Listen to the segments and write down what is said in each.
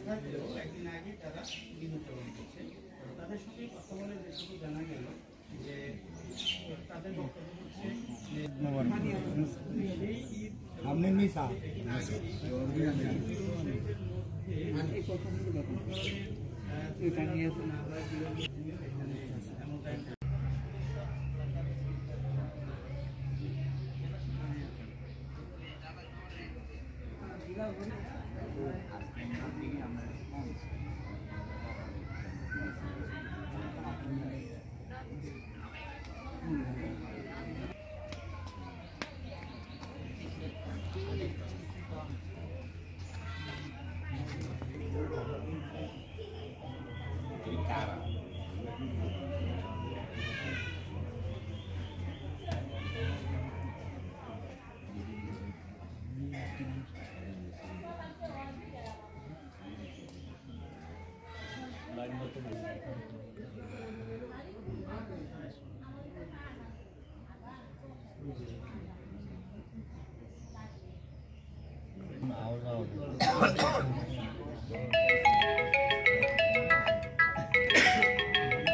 থাকলেও একদিন আগে তারা ঈদ উদযাপন করছে। তাদের সঙ্গে কথা বলে যেটুকু জানা গেল যে তাদের বক্তব্য হচ্ছে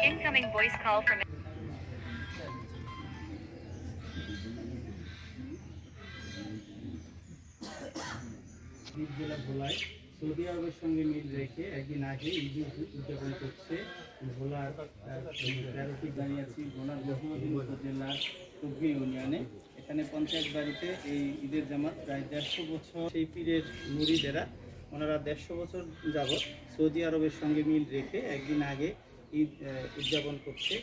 Incoming voice call from জেলা ভোলায় সৌদি আরবের সঙ্গে মিল রেখে একদিন আগে ঈদ উদযাপন করছে ভোলার 13টি জানিয়েছি ভোলার জহরুদ্দিন উপজেলার টুকরি ইউনিয়নে। এখানে পঞ্চায়েত বাড়িতে এই ঈদের জামাত প্রায় 150 বছর সেই পীরের মুরিদেরা ওনারা 150 বছর যাবৎ সৌদি আরবের সঙ্গে মিল রেখে একদিন আগে ঈদ উদযাপন করছে।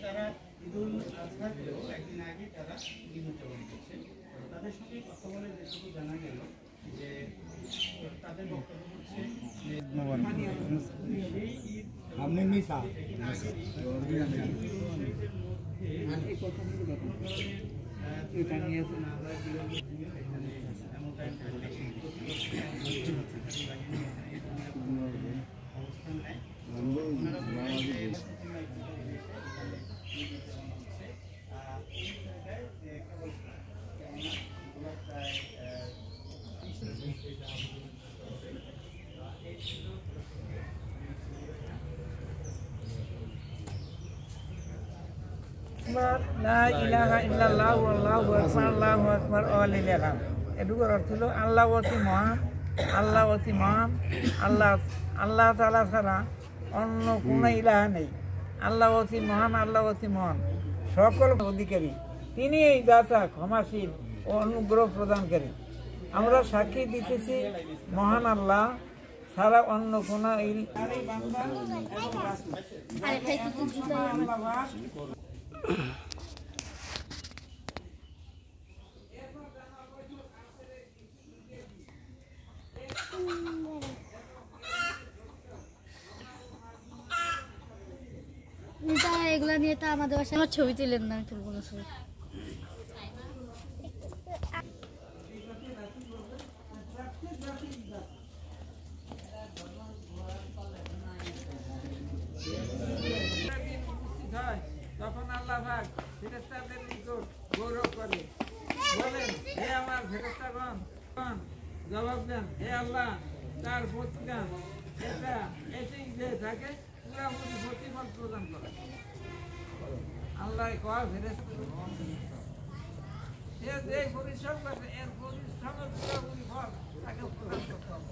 তারা ঈদুল আজহা থাকলেও একদিন আগে তারা ঈদ উদযাপন করছে। তাদের সঙ্গে কথা বলে যেটুকু জানা গেল যে তাদের বক্তব্য হচ্ছে এটুকুর অর্থ হল আল্লাহ অতি মহান, আল্লাহ অতি মহান, আল্লাহ তাআলা ছাড়া অন্য কোনো ইলাহা নেই। আল্লাহ অতি মহান, আল্লাহ অতি মহান, সকল অধিকারী তিনি, এই দাতা ক্ষমাশীল ও অনুগ্রহ প্রদানকারী। আমরা সাক্ষী দিতেছি মহান আল্লাহ ছাড়া অন্য কোনো এগুলা নিয়ে তো আমাদের বাসায় আমার ছবি তুলেন না, আমি তুলবো না ছবি। তখন আল্লাহ পাক ফেরেশতাদের নিকট গৌরব করে বলেন, হে আমার ফেরেশতাগণ, জবাব দেন, হে আল্লাহ, তার প্রতিদান এটা এটাই যে থাকে পুরাপুরি প্রতিফল প্রদান করে। আল্লাহ কয় ফেরেশতা যে পরিশ্রম করে এর পরিশ্রমের পুরাপুরি ফল তাকে প্রদান করতে হবে।